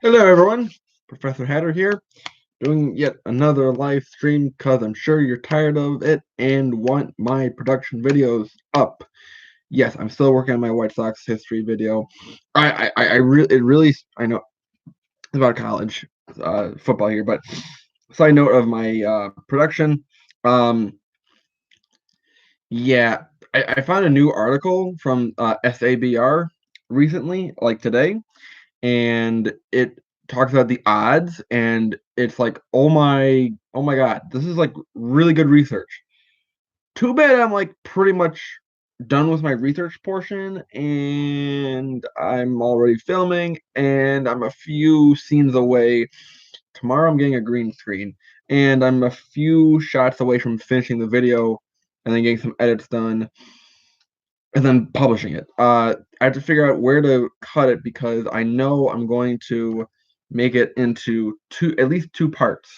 Hello, everyone. Professor Hatter here, doing yet another live stream because I'm sure you're tired of it and want my production videos up. Yes, I'm still working on my White Sox history video. I know it's about college football here, but side note of my production. Um, yeah, I found a new article from SABR recently, like today, and it talks about the odds, and it's like, oh my god, this is like really good research. Too bad I'm like pretty much done with my research portion, and I'm already filming, and I'm a few scenes away. Tomorrow I'm getting a green screen, and I'm a few shots away from finishing the video and then getting some edits done and then publishing it. I have to figure out where to cut it because I know I'm going to make it into at least two parts.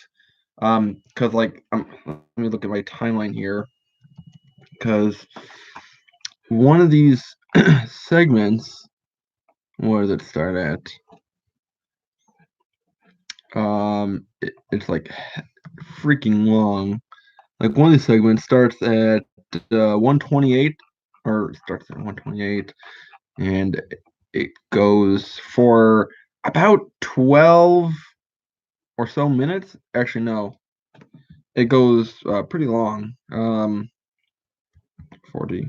Because let me look at my timeline here. Because one of these segments, where does it start at? It's like freaking long. Like one of these segments starts at 128, or starts at 128, and it goes for about 12 or so minutes. Actually, no, it goes pretty long. 40.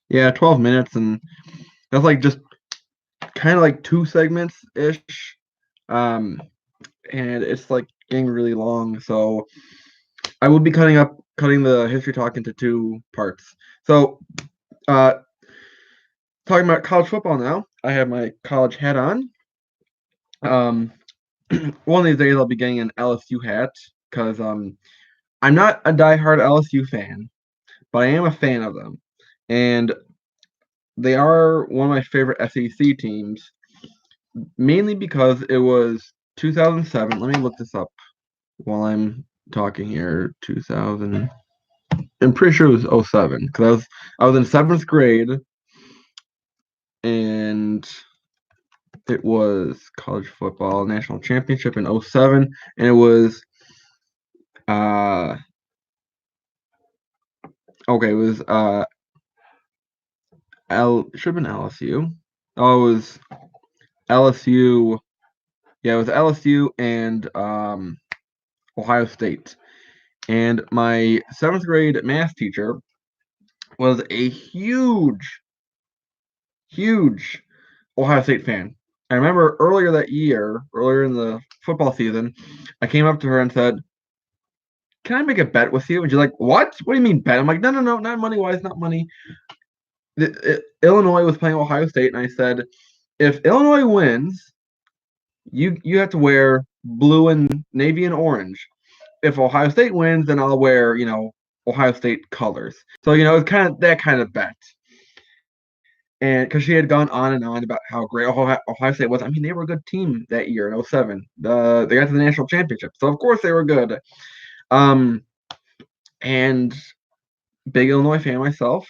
Yeah, 12 minutes, and that's like just kind of like two segments ish. Um, and it's like getting really long. So I will be cutting the history talk into two parts. So, uh, talking about college football now, I have my college hat on. Um, one of these days I'll be getting an LSU hat because I'm not a diehard LSU fan, but I am a fan of them, and they are one of my favorite SEC teams, mainly because it was 2007. Let me look this up while I'm talking here. 2000. I'm pretty sure it was '07 because I was in seventh grade, and it was college football national championship in '07, and it was uh okay, it was it should have been LSU. Oh, it was LSU. Yeah, it was LSU and Ohio State. And my seventh grade math teacher was a huge Ohio State fan. I remember earlier that year, earlier in the football season, I came up to her and said, "Can I make a bet with you?" And she's like, "What? What do you mean bet?" I'm like, "No, no, no, not money wise, not money." Illinois was playing Ohio State, and I said, "If Illinois wins, you have to wear blue and navy and orange. If Ohio State wins, then I'll wear, Ohio State colors." So, it's kind of that kind of bet. And because she had gone on and on about how great Ohio State was. I mean, they were a good team that year in '07. They got to the national championship. So, of course, they were good. Um, and big Illinois fan myself.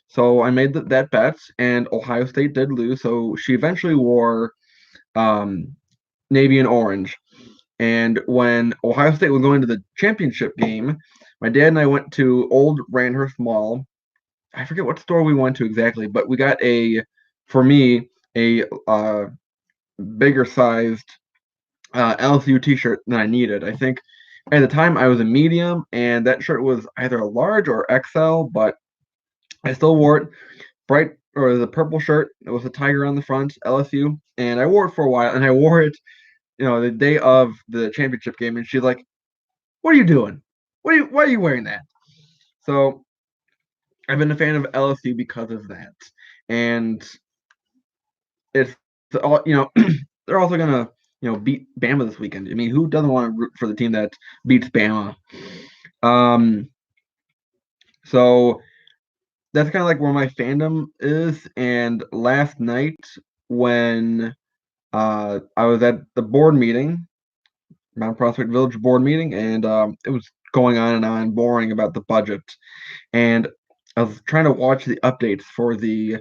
So I made that bet, and Ohio State did lose. So she eventually wore um, navy and orange. And when Ohio State was going to the championship game, my dad and I went to Old Randhurst Mall. I forget what store we went to exactly, but we got for me, a bigger sized LSU T-shirt than I needed. I think at the time I was a medium, and that shirt was either a large or XL, but I still wore it. Bright, or the purple shirt. It was a tiger on the front, LSU, and I wore it for a while. And I wore it, the day of the championship game. And she's like, "What are you doing? Why are you wearing that?" So I've been a fan of LSU because of that, and it's all they're also gonna beat Bama this weekend. I mean, who doesn't want to root for the team that beats Bama? Um, so that's kind of like where my fandom is. And last night when I was at the board meeting, Mount Prospect Village board meeting, and it was going on and on, boring about the budget. And I was trying to watch the updates for the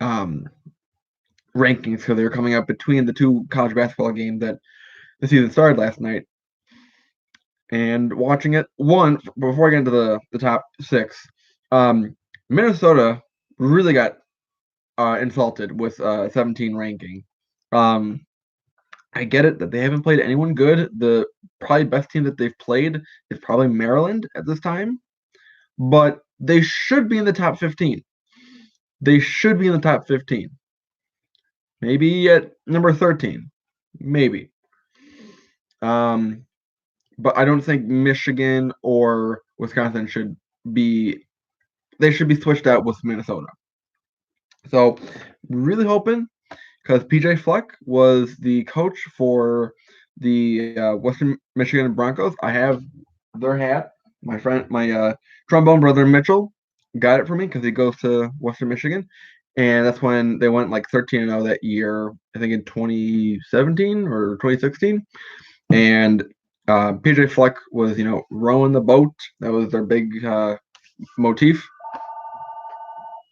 um, rankings because they were coming up between the two college basketball games that the season started last night. And watching it, before I get into the top six, Minnesota really got insulted with 17 ranking. I get it that they haven't played anyone good. The probably best team that they've played is probably Maryland at this time, but they should be in the top 15. They should be in the top 15. Maybe at number 13. Maybe. But I don't think Michigan or Wisconsin should be. They should be switched out with Minnesota. So, really hoping because PJ Fleck was the coach for the Western Michigan Broncos. I have their hat. My trombone brother Mitchell got it for me because he goes to Western Michigan, and that's when they went like 13-0 that year. I think in 2017 or 2016, and PJ Fleck was rowing the boat. That was their big motif.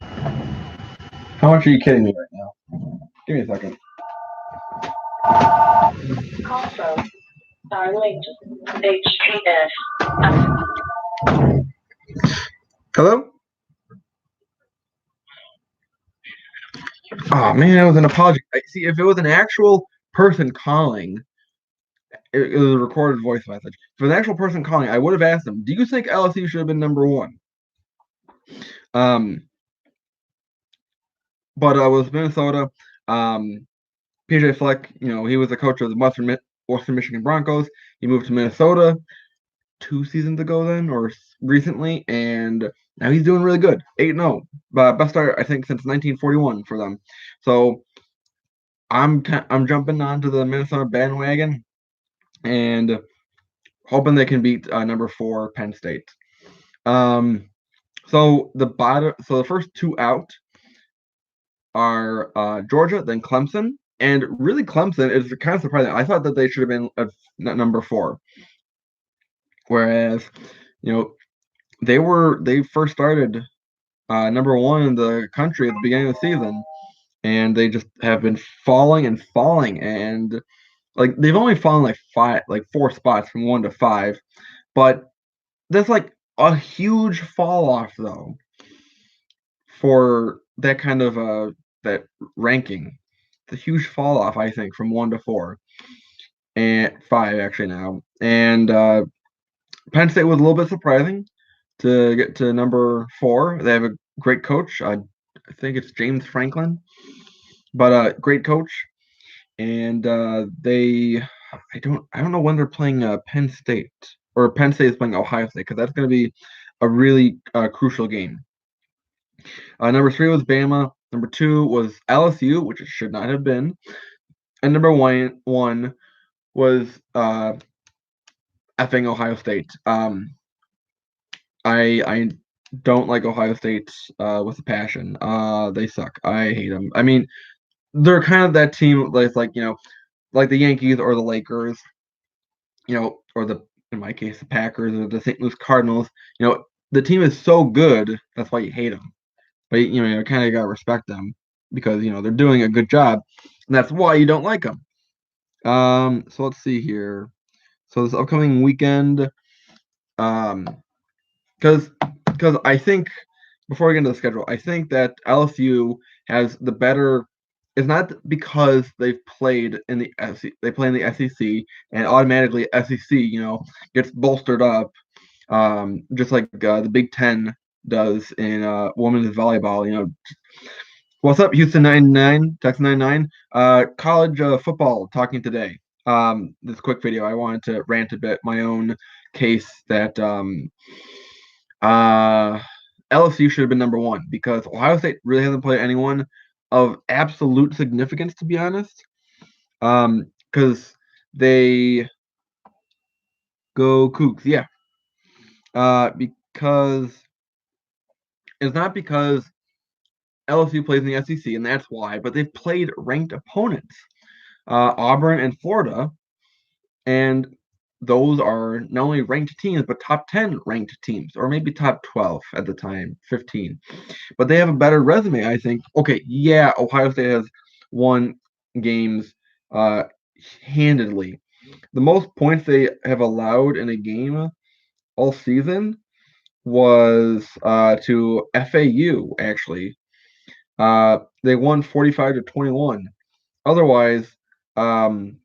How much are you kidding me right now? Give me a second. Call from Starlink HTS. Hello? Oh man, that was an apology. See, if it was an actual person calling, it was a recorded voice message. If it was an actual person calling, I would have asked them, "Do you think LSU should have been number one?" But I was Minnesota. PJ Fleck, he was the coach of the Western Michigan Broncos. He moved to Minnesota 2 seasons ago, then or recently, and now he's doing really good. 8-0, best start I think since 1941 for them. So I'm jumping onto the Minnesota bandwagon and hoping they can beat number 4 Penn State. So the first two out are Georgia, then Clemson, and really Clemson is kind of surprising. I thought that they should have been number 4, whereas they first started number 1 in the country at the beginning of the season, and they just have been falling and falling, and like they've only fallen like 4 spots from 1 to 5, but that's like a huge fall off though for that kind of that ranking. It's a huge fall off, I think, from 1 to 4 and 5 actually now. And Penn State was a little bit surprising to get to number 4. They have a great coach. I think it's James Franklin, but great coach. And I don't know when they're playing Penn State, or Penn State is playing Ohio State, because that's going to be a really crucial game. Number 3 was Bama. Number 2 was LSU, which it should not have been, and number one was effing Ohio State. I don't like Ohio State with a passion. They suck. I hate them. I mean, they're kind of that team that's like like the Yankees or the Lakers, or in my case the Packers or the St. Louis Cardinals. The team is so good that's why you hate them, but you kind of gotta respect them because they're doing a good job, and that's why you don't like them. So let's see here. So this upcoming weekend, because I think before we get into the schedule, I think that LSU has the better. It's not because they've played in the SEC, they play in the SEC, and automatically SEC, gets bolstered up, just like the Big Ten does in women's volleyball. What's up, Houston 99, Texas 99? College football talking today. This quick video, I wanted to rant a bit my own case that LSU should have been number 1 because Ohio State really hasn't played anyone of absolute significance, to be honest. Because they go Cougs, yeah. Because it's not because LSU plays in the SEC, and that's why, but they've played ranked opponents, Auburn and Florida, and those are not only ranked teams, but top 10 ranked teams, or maybe top 12 at the time, 15. But they have a better resume, I think. Okay, yeah, Ohio State has won games handedly. The most points they have allowed in a game all season was to FAU, actually. They won 45-21. Otherwise, um,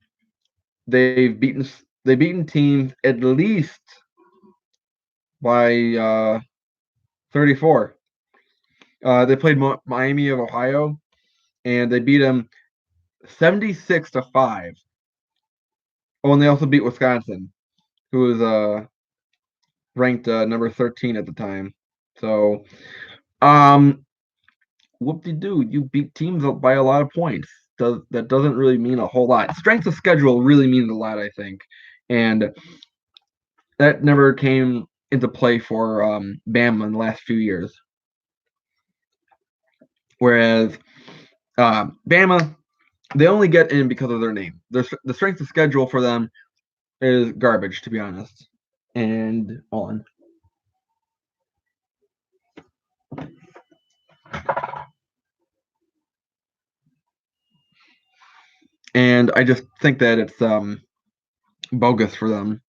they've beaten they've beaten teams at least by 34. They played Miami of Ohio, and they beat them 76-5. Oh, and they also beat Wisconsin, who was ranked number 13 at the time. So, whoop-de-doo, you beat teams up by a lot of points. That doesn't really mean a whole lot. Strength of schedule really means a lot, I think, and that never came into play for Bama in the last few years. Whereas Bama, they only get in because of their name. The strength of schedule for them is garbage, to be honest. And on. And I just think that it's bogus for them.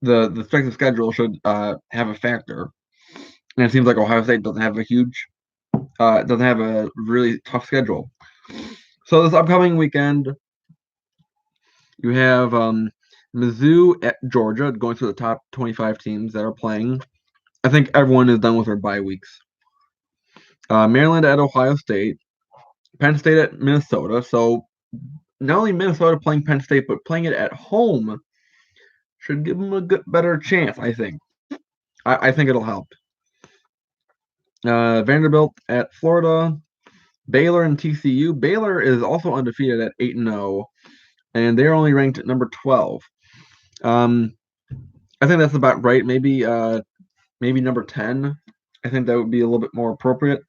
The strength of schedule should have a factor, and it seems like Ohio State doesn't have a really tough schedule. So this upcoming weekend, you have Mizzou at Georgia going through the top 25 teams that are playing. I think everyone is done with their bye weeks. Maryland at Ohio State, Penn State at Minnesota. So not only Minnesota playing Penn State, but playing it at home should give them a better chance, I think. I think it'll help. Vanderbilt at Florida, Baylor and TCU. Baylor is also undefeated at 8-0, and they're only ranked at number 12. I think that's about right. Maybe number 10. I think that would be a little bit more appropriate.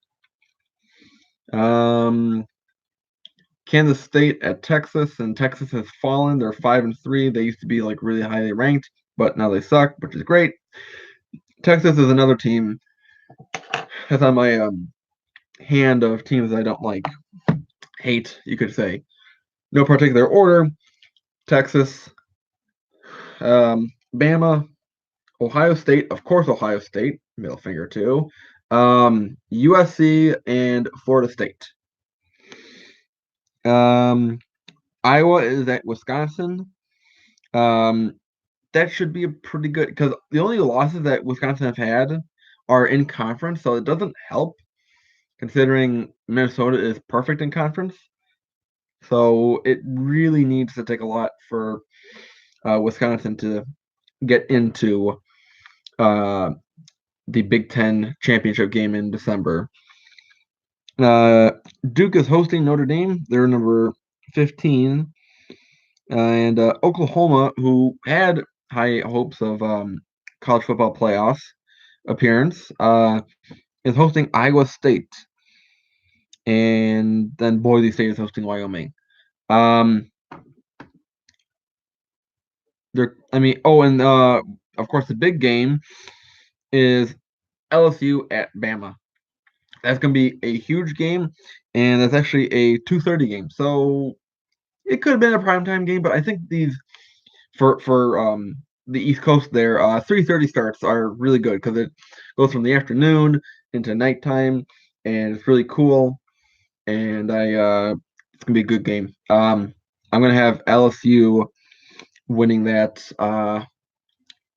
Kansas State at Texas, and Texas has fallen. They're 5-3. They used to be like really highly ranked, but now they suck, which is great. Texas is another team that's on my hand of teams I don't like, hate, you could say. No particular order. Texas, Bama, Ohio State, of course, Ohio State, middle finger too. USC and Florida State. Iowa is at Wisconsin. That should be a pretty good, because the only losses that Wisconsin have had are in conference, so it doesn't help considering Minnesota is perfect in conference. So it really needs to take a lot for Wisconsin to get into the Big Ten championship game in December. Duke is hosting Notre Dame. They're number 15. And Oklahoma, who had high hopes of college football playoffs appearance, is hosting Iowa State. And then Boise State is hosting Wyoming. And of course the big game is LSU at Bama. That's going to be a huge game, and that's actually a 2:30 game. So it could have been a primetime game, but I think these for the East Coast there, 3:30 starts are really good because it goes from the afternoon into nighttime, and it's really cool. And it's gonna be a good game. I'm gonna have LSU winning that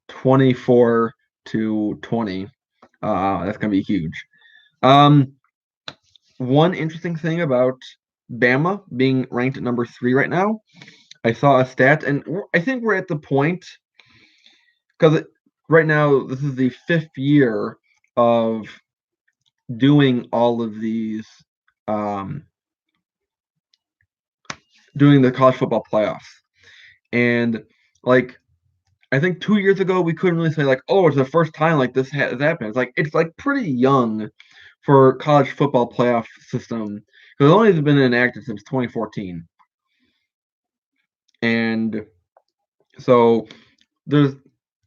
24-20. That's gonna be huge. One interesting thing about Bama being ranked at number 3 right now, I saw a stat, and I think we're at the point, because right now this is the 5th year of doing all of these, doing the college football playoffs. And like, I think 2 years ago we couldn't really say like, oh, it's the first time like this has happened. It's like pretty young for college football playoff system because it only has been enacted since 2014. And so there's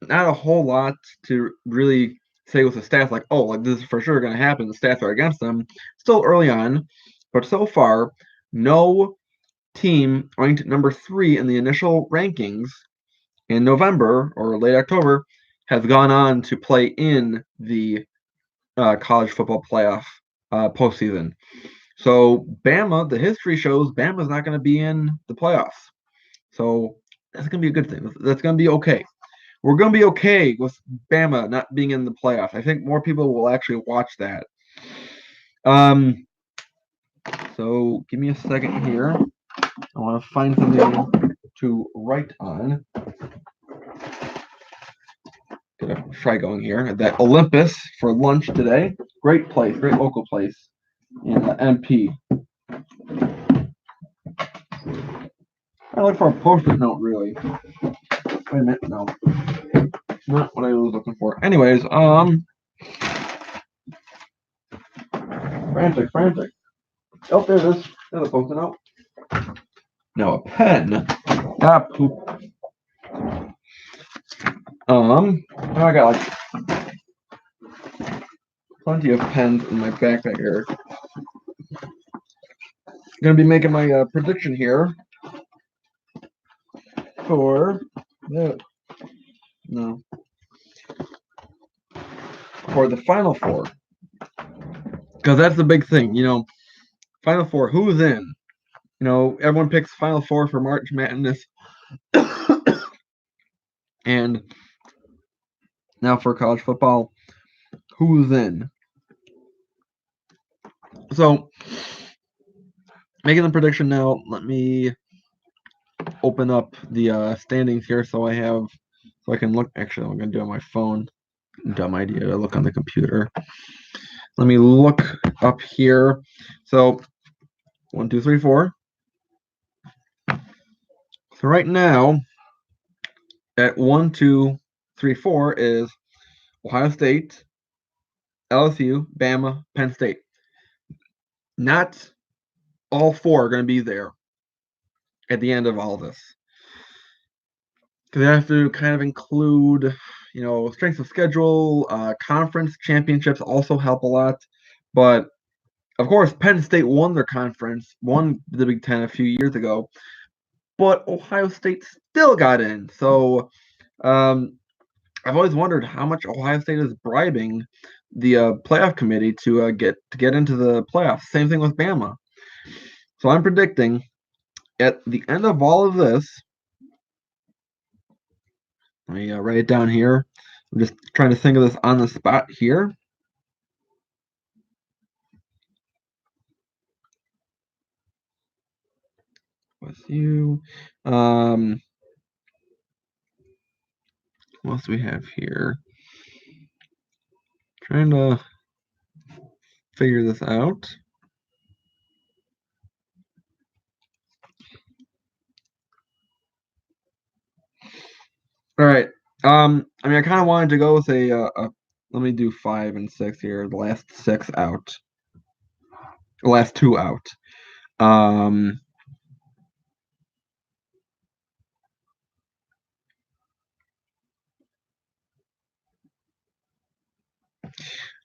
not a whole lot to really say with the stats like, oh, like this is for sure going to happen. The stats are against them. Still early on, but so far, no team ranked number 3 in the initial rankings in November or late October has gone on to play in the college football playoff postseason. So Bama, the history shows Bama's not going to be in the playoffs. So that's going to be a good thing. That's going to be okay. We're going to be okay with Bama not being in the playoffs. I think more people will actually watch that. So give me a second here. I want to find something to write on. Get a fry going here. That Olympus for lunch today. Great place, great local place in MP. I look for a post-it note, really. Wait a minute, no. Not what I was looking for. Anyways, frantic. Oh, there it is. There's a post-it note. Now a pen. Ah, poop. I got like plenty of pens in my backpack here. Gonna be making my prediction here for for the Final Four, because that's the big thing. Final Four. Who's in? Everyone picks Final Four for March Madness, and now for college football, who's in? So, making the prediction now. Let me open up the standings here so I can look. Actually, I'm gonna do it on my phone. Dumb idea to look on the computer. Let me look up here. So 1, 2, 3, 4. So right now at 1, 2, 3, 4 is Ohio State, LSU, Bama, Penn State. Not all 4 are going to be there at the end of all this, because they have to kind of include, strength of schedule, conference championships also help a lot. But of course, Penn State won their conference, won the Big Ten a few years ago, but Ohio State still got in. So I've always wondered how much Ohio State is bribing the playoff committee to get into the playoffs. Same thing with Bama. So I'm predicting at the end of all of this, let me write it down here. I'm just trying to think of this on the spot here. With you. What else do we have here? Trying to figure this out. All right. I kind of wanted to go with let me do 5 and 6 here. The last 6 out. The last 2 out. Um,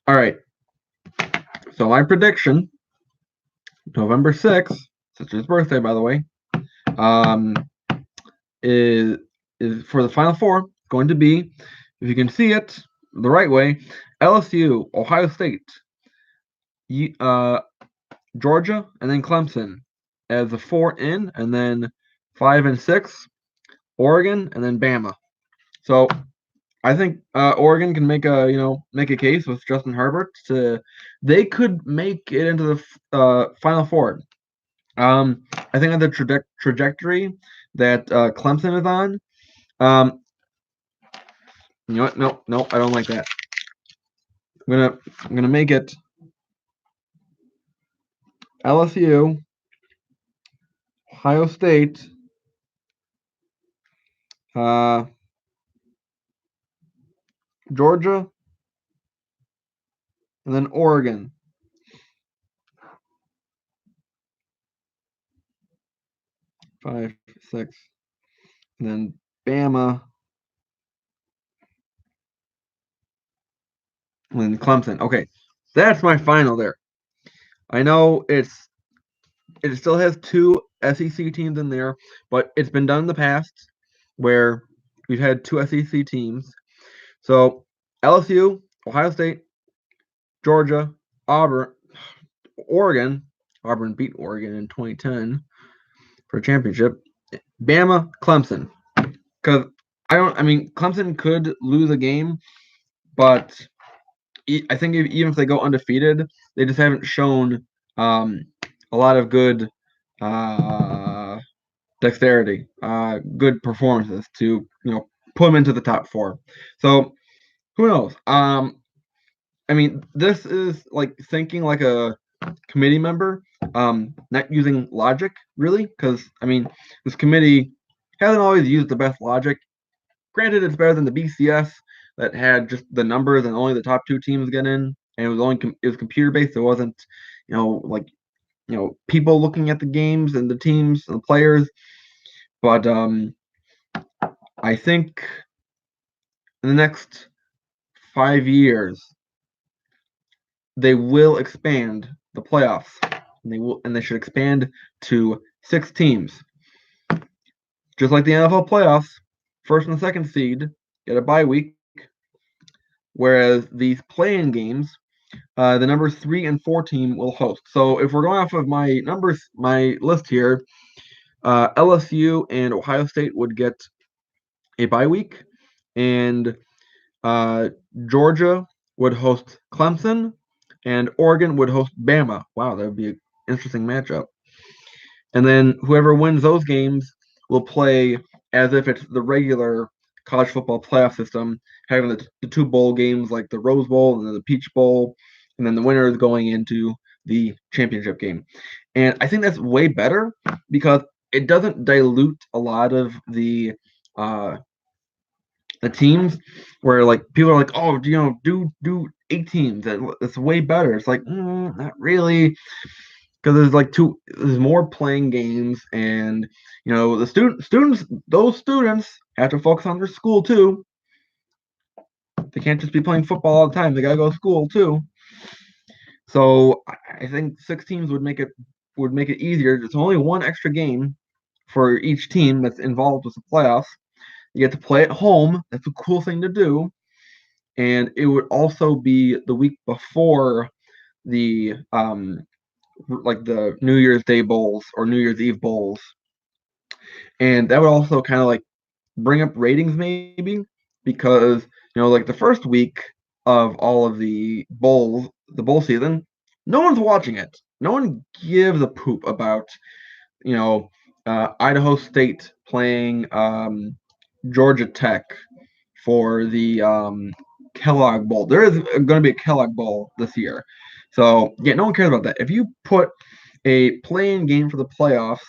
all right. So my prediction, November 6th, such his birthday, by the way, is for the Final Four going to be, if you can see it the right way, LSU, Ohio State, Georgia, and then Clemson as the 4 in, and then 5 and 6, Oregon, and then Bama. So I think Oregon can make a case with Justin Herbert they could make it into the Final Four. I think on the trajectory that Clemson is on. You know what? No, I don't like that. I'm gonna make it LSU, Ohio State, Georgia, and then Oregon. 5, 6, and then Bama, and then Clemson. Okay, that's my final there. I know it's it still has two SEC teams in there, but it's been done in the past where we've had two SEC teams. So LSU, Ohio State, Georgia, Auburn, Oregon. Auburn beat Oregon in 2010 for a championship. Bama, Clemson. Because I mean, Clemson could lose a game, but I think even if they go undefeated, they just haven't shown um, a lot of good uh, dexterity, good performances to put them into the top four. So who knows? I mean, this is like thinking like a committee member, not using logic really, because I mean, this committee hasn't always used the best logic. Granted, it's better than the BCS that had just the numbers and only the top two teams get in, and it was computer based. It wasn't, like people looking at the games and the teams and the players. But I think in the next 5 years they will expand the playoffs, and they should expand to 6 teams, just like the NFL playoffs. First and second seed get a bye week, whereas these play-in games, the numbers 3 and 4 team will host. So if we're going off of my list here, LSU and Ohio State would get a bye week, and Georgia would host Clemson, and Oregon would host Bama. Wow, that would be an interesting matchup. And then whoever wins those games will play as if it's the regular college football playoff system, having the two bowl games like the Rose Bowl and then the Peach Bowl, and then the winner is going into the championship game. And I think that's way better because it doesn't dilute a lot of uh, the teams where like people are like, oh, do 8 teams. That's way better. It's like not really, because there's more playing games, and the those students have to focus on their school too. They can't just be playing football all the time. They gotta go to school too. So I think 6 teams would make it easier. There's only one extra game for each team that's involved with the playoffs. You get to play at home. That's a cool thing to do. And it would also be the week before the like the New Year's Day bowls or New Year's Eve bowls, and that would also kind of like bring up ratings maybe, because like the first week of all of the bowl season, no one's watching it. No one gives a poop about you know Idaho State playing Georgia Tech for the Kellogg Bowl. There is going to be a Kellogg Bowl this year. So, yeah, no one cares about that. If you put a playing game for the playoffs,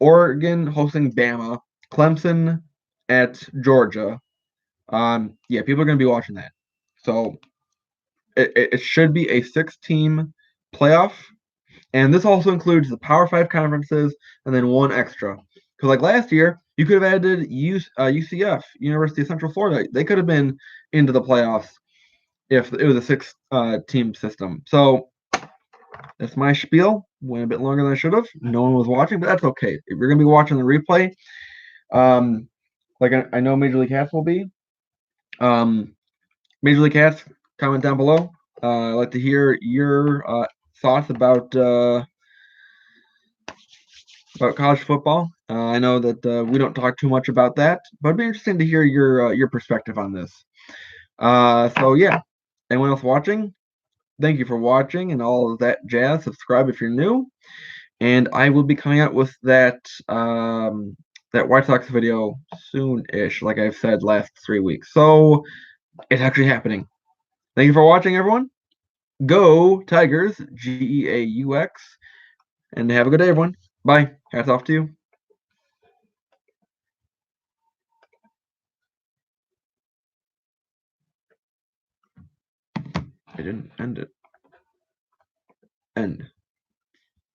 Oregon hosting Bama, Clemson at Georgia, yeah, people are going to be watching that. So, it should be a 6 team playoff. And this also includes the Power 5 conferences and then one extra. Because like last year, you could have added UCF, University of Central Florida. They could have been into the playoffs if it was a 6 team system. So that's my spiel. Went a bit longer than I should have. No one was watching, but that's okay. If you're gonna be watching the replay, um, like I know Major League Cats will be. Major League Cats, comment down below. I'd like to hear your thoughts about college football. I know that we don't talk too much about that, but it'd be interesting to hear your perspective on this. So yeah, anyone else watching? Thank you for watching and all of that jazz. Subscribe if you're new, and I will be coming out with that White Sox video soon-ish, like I've said last 3 weeks. So it's actually happening. Thank you for watching, everyone. Go Tigers, GEAUX, and have a good day, everyone. Bye. Hats off to you. I didn't end it. End.